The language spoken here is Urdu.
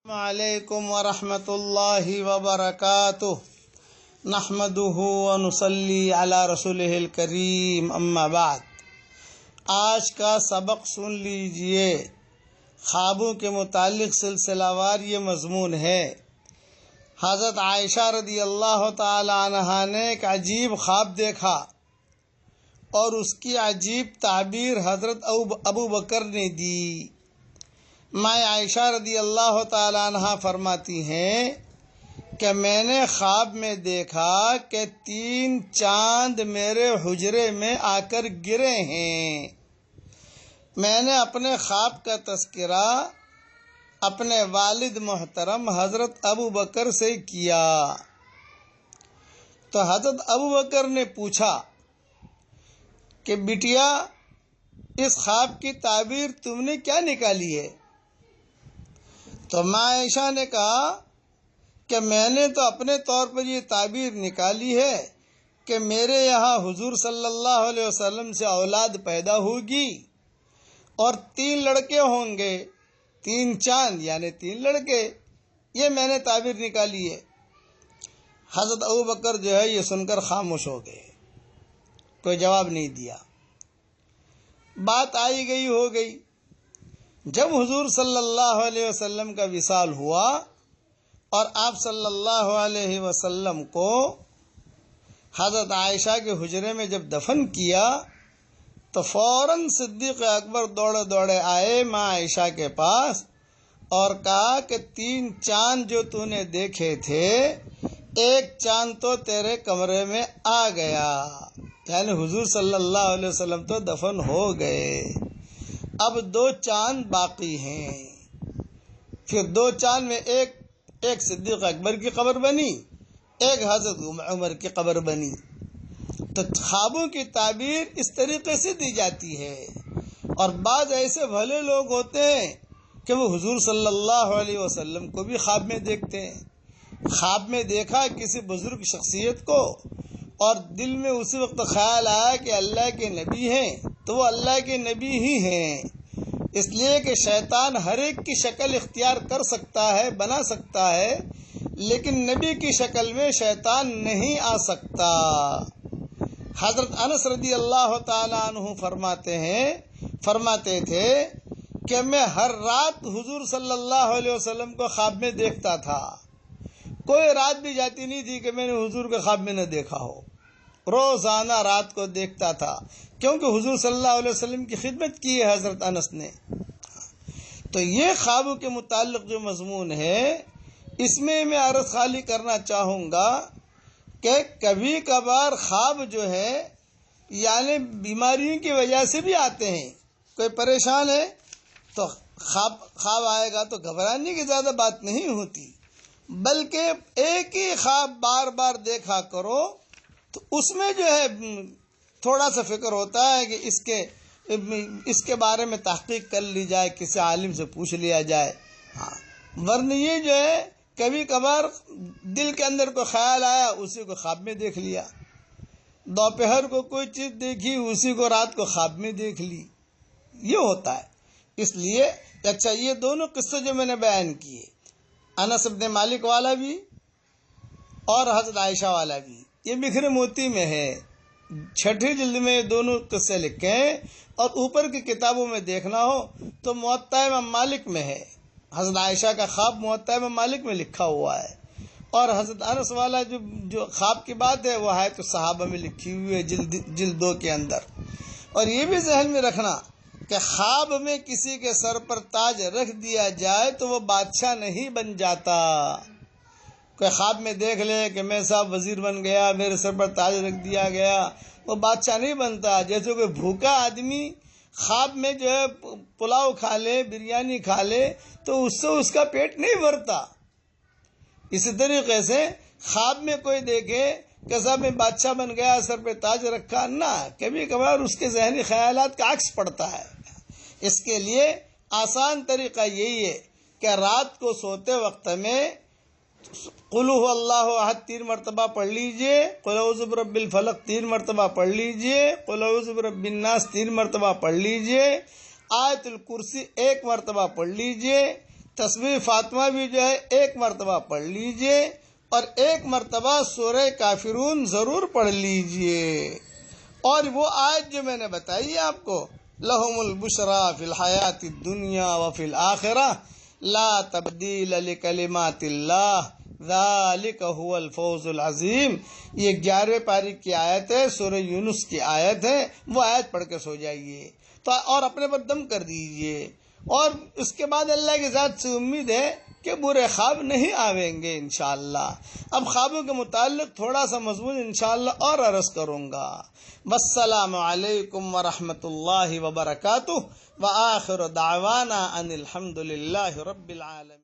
علیکم ورحمۃ اللہ وبرکاتہ نحمدہ ونصلی علی رسولہ الکریم اما بعد۔ آج کا سبق سن لیجئے۔ خوابوں کے متعلق سلسلہ وار یہ مضمون ہے۔ حضرت عائشہ رضی اللہ تعالی عنہا نے ایک عجیب خواب دیکھا اور اس کی عجیب تعبیر حضرت ابو بکر نے دی۔ ماں عائشہ رضی اللہ تعالی عنہ فرماتی ہیں کہ میں نے خواب میں دیکھا کہ 3 چاند میرے حجرے میں آ کر گرے ہیں۔ میں نے اپنے خواب کا تذکرہ اپنے والد محترم حضرت ابو بکر سے کیا تو حضرت ابو بکر نے پوچھا کہ بیٹیا، اس خواب کی تعبیر تم نے کیا نکالی ہے؟ تو ماں عائشہ نے کہا کہ میں نے تو اپنے طور پر یہ تعبیر نکالی ہے کہ میرے یہاں حضور صلی اللہ علیہ وسلم سے اولاد پیدا ہوگی اور 3 لڑکے ہوں گے، 3 چاند یعنی 3 لڑکے۔ یہ میں نے تعبیر نکالی ہے۔ حضرت ابو بکر جو ہے یہ سن کر خاموش ہو گئے، کوئی جواب نہیں دیا۔ بات آئی گئی ہو گئی۔ جب حضور صلی اللہ علیہ وسلم کا وصال ہوا اور آپ صلی اللہ علیہ وسلم کو حضرت عائشہ کے حجرے میں جب دفن کیا تو فوراً صدیق اکبر دوڑے دوڑے آئے ماں عائشہ کے پاس اور کہا کہ 3 چاند جو تو نے دیکھے تھے، ایک چاند تو تیرے کمرے میں آ گیا، یعنی حضور صلی اللہ علیہ وسلم تو دفن ہو گئے، اب 2 چاند باقی ہیں۔ پھر 2 چاند میں ایک صدیق اکبر کی قبر بنی، ایک حضرت عمر کی قبر بنی۔ تو خوابوں کی تعبیر اس طریقے سے دی جاتی ہے۔ اور بعض ایسے بھلے لوگ ہوتے ہیں کہ وہ حضور صلی اللہ علیہ وسلم کو بھی خواب میں دیکھتے ہیں۔ خواب میں دیکھا کسی بزرگ شخصیت کو اور دل میں اسی وقت خیال آیا کہ اللہ کے نبی ہیں تو وہ اللہ کے نبی ہی ہیں، اس لیے کہ شیطان ہر ایک کی شکل اختیار کر سکتا ہے، بنا سکتا ہے، لیکن نبی کی شکل میں شیطان نہیں آ سکتا۔ حضرت انس رضی اللہ تعالی عنہ فرماتے تھے کہ میں ہر رات حضور صلی اللہ علیہ وسلم کو خواب میں دیکھتا تھا، کوئی رات بھی جاتی نہیں تھی کہ میں نے حضور کو خواب میں نہ دیکھا ہو، روزانہ رات کو دیکھتا تھا، کیونکہ حضور صلی اللہ علیہ وسلم کی خدمت کی ہے حضرت انس نے۔ تو یہ خوابوں کے متعلق جو مضمون ہے، اس میں عرض خالی کرنا چاہوں گا کہ کبھی کبھار خواب جو ہے یعنی بیماریوں کی وجہ سے بھی آتے ہیں۔ کوئی پریشان ہے تو خواب آئے گا تو گھبرانے کی زیادہ بات نہیں ہوتی، بلکہ ایک ہی خواب بار بار دیکھا کرو تو اس میں جو ہے تھوڑا سا فکر ہوتا ہے کہ اس کے بارے میں تحقیق کر لی جائے، کسی عالم سے پوچھ لیا جائے۔ ورنہ یہ جو ہے کبھی کبھار دل کے اندر کوئی خیال آیا، اسی کو خواب میں دیکھ لیا، دوپہر کو کوئی چیز دیکھی، اسی کو رات کو خواب میں دیکھ لی، یہ ہوتا ہے۔ اس لیے اچھا، یہ دونوں قصے جو میں نے بیان کیے، انس بن مالک والا بھی اور حضرت عائشہ والا بھی، یہ بکھرے موتی میں ہے، 6 جلد میں یہ دونوں قصے لکھے ہیں، اور اوپر کی کتابوں میں دیکھنا ہو تو موطا امام مالک میں ہے۔ حضرت عائشہ کا خواب موطا امام مالک میں لکھا ہوا ہے، اور حضرت انس والا جو خواب کی بات ہے وہ حیات الصحابہ میں لکھی ہوئی ہے جلد 2 کے اندر۔ اور یہ بھی ذہن میں رکھنا کہ خواب میں کسی کے سر پر تاج رکھ دیا جائے تو وہ بادشاہ نہیں بن جاتا۔ کوئی خواب میں دیکھ لے کہ میں صاحب وزیر بن گیا، میرے سر پر تاج رکھ دیا گیا، وہ بادشاہ نہیں بنتا۔ جیسے کوئی بھوکا آدمی خواب میں جو ہے پلاؤ کھا لے، بریانی کھا لے تو اس سے اس کا پیٹ نہیں بھرتا۔ اسی طریقے سے خواب میں کوئی دیکھے کہ صاحب میں بادشاہ بن گیا، سر پہ تاج رکھا، نہ، کبھی کبھار اس کے ذہنی خیالات کا عکس پڑتا ہے۔ اس کے لیے آسان طریقہ یہی ہے کہ رات کو سوتے وقت میں قل هو اللہ احد 3 مرتبہ پڑھ لیجئے، قل اعوذ برب الفلق 3 مرتبہ پڑھ لیجئے، قل اعوذ برب الناس 3 مرتبہ پڑھ لیجئے، آیت الکرسی 1 مرتبہ پڑھ لیجئے، تسبیح فاطمہ بھی جو ہے 1 مرتبہ پڑھ لیجئے اور 1 مرتبہ سورہ کافرون ضرور پڑھ لیجئے۔ اور وہ آیت جو میں نے بتائی ہے آپ کو، لَهُمُ الْبُشْرَى فِي الْحَيَاةِ الدُّنْيَا وَفِي الْآخِرَةِ لَا تَبْدِيلَ لِكَلِمَاتِ اللَّهِ ذَلِكَ هُوَ الْفَوْزُ الْعَظِيمُ۔ یہ 11ویں پاری کی آیت ہے، سورہ یونس کی آیت ہے، وہ آیت پڑھ کے سو جائیے تو اور اپنے پر دم کر دیجئے، اور اس کے بعد اللہ کی ذات سے امید ہے کہ برے خواب نہیں آویں گے انشاءاللہ۔ اب خوابوں کے متعلق تھوڑا سا مضمون انشاءاللہ اور عرض کروں گا۔ والسلام علیکم ورحمۃ اللہ وبرکاتہ، وآخر دعوانا ان الحمد للہ رب العالمین۔